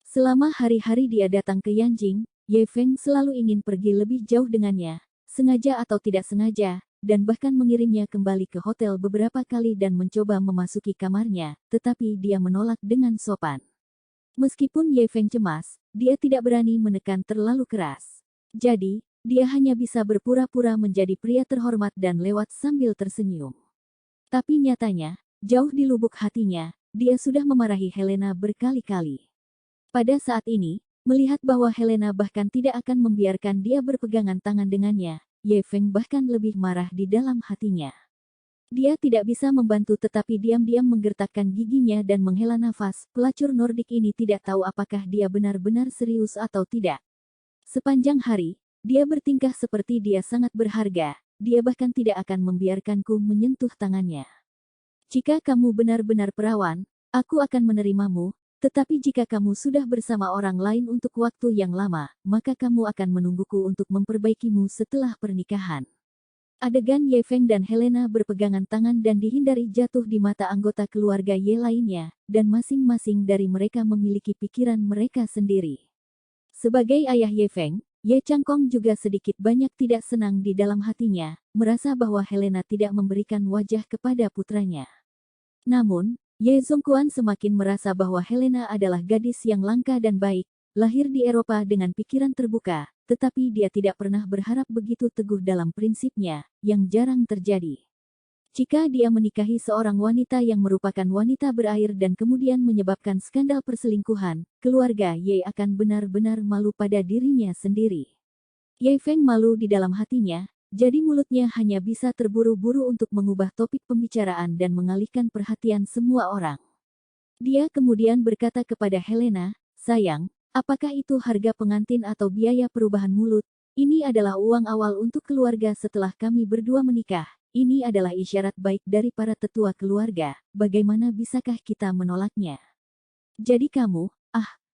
Selama hari-hari dia datang ke Yanjing, Ye Feng selalu ingin pergi lebih jauh dengannya, sengaja atau tidak sengaja, dan bahkan mengirimnya kembali ke hotel beberapa kali dan mencoba memasuki kamarnya, tetapi dia menolak dengan sopan. Meskipun Ye Feng cemas, dia tidak berani menekan terlalu keras. Jadi, dia hanya bisa berpura-pura menjadi pria terhormat dan lewat sambil tersenyum. Tapi nyatanya, jauh di lubuk hatinya, dia sudah memarahi Helena berkali-kali. Pada saat ini, melihat bahwa Helena bahkan tidak akan membiarkan dia berpegangan tangan dengannya, Ye Feng bahkan lebih marah di dalam hatinya. Dia tidak bisa membantu tetapi diam-diam menggertakkan giginya dan menghela nafas. Pelacur Nordik ini tidak tahu apakah dia benar-benar serius atau tidak. Sepanjang hari, dia bertingkah seperti dia sangat berharga, dia bahkan tidak akan membiarkanku menyentuh tangannya. "Jika kamu benar-benar perawan, aku akan menerimamu," Tetapi jika kamu sudah bersama orang lain untuk waktu yang lama, maka kamu akan menungguku untuk memperbaikimu setelah pernikahan. Adegan Ye Feng dan Helena berpegangan tangan dan dihindari jatuh di mata anggota keluarga Ye lainnya, dan masing-masing dari mereka memiliki pikiran mereka sendiri. Sebagai ayah Ye Feng, Ye Changkong juga sedikit banyak tidak senang di dalam hatinya, merasa bahwa Helena tidak memberikan wajah kepada putranya. Namun, Ye Zongquan semakin merasa bahwa Helena adalah gadis yang langka dan baik, lahir di Eropa dengan pikiran terbuka, tetapi dia tidak pernah berharap begitu teguh dalam prinsipnya, yang jarang terjadi. Jika dia menikahi seorang wanita yang merupakan wanita berair dan kemudian menyebabkan skandal perselingkuhan, keluarga Ye akan benar-benar malu pada dirinya sendiri. Ye Feng malu di dalam hatinya, jadi mulutnya hanya bisa terburu-buru untuk mengubah topik pembicaraan dan mengalihkan perhatian semua orang. Dia kemudian berkata kepada Helena, "Sayang, apakah itu harga pengantin atau biaya perubahan mulut? Ini adalah uang awal untuk keluarga setelah kami berdua menikah. Ini adalah isyarat baik dari para tetua keluarga. Bagaimana bisakah kita menolaknya? Jadi kamu,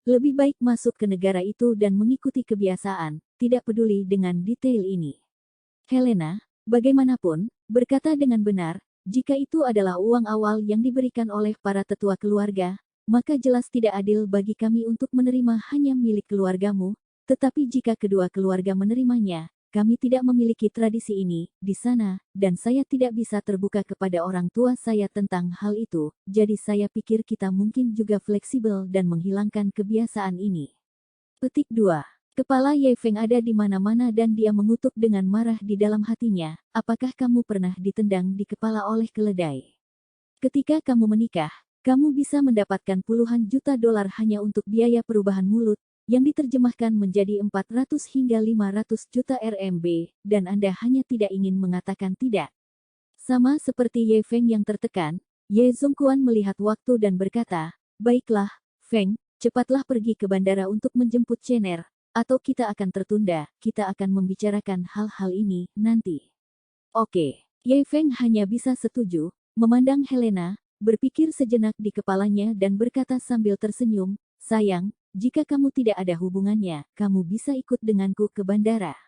lebih baik masuk ke negara itu dan mengikuti kebiasaan, tidak peduli dengan detail ini." Helena, bagaimanapun, berkata dengan benar, jika itu adalah uang awal yang diberikan oleh para tetua keluarga, maka jelas tidak adil bagi kami untuk menerima hanya milik keluargamu, tetapi jika kedua keluarga menerimanya, kami tidak memiliki tradisi ini di sana, dan saya tidak bisa terbuka kepada orang tua saya tentang hal itu, jadi saya pikir kita mungkin juga fleksibel dan menghilangkan kebiasaan ini. Petik 2. Kepala Ye Feng ada di mana-mana dan dia mengutuk dengan marah di dalam hatinya, apakah kamu pernah ditendang di kepala oleh keledai? Ketika kamu menikah, kamu bisa mendapatkan puluhan juta dolar hanya untuk biaya perubahan mulut, yang diterjemahkan menjadi 400 hingga 500 juta RMB, dan Anda hanya tidak ingin mengatakan tidak. Sama seperti Ye Feng yang tertekan, Ye Zongquan melihat waktu dan berkata, "Baiklah, Feng, cepatlah pergi ke bandara untuk menjemput Chener, atau kita akan tertunda, kita akan membicarakan hal-hal ini nanti." Oke. Ye Feng hanya bisa setuju, memandang Helena, berpikir sejenak di kepalanya dan berkata sambil tersenyum, "Sayang, jika kamu tidak ada hubungannya, kamu bisa ikut denganku ke bandara."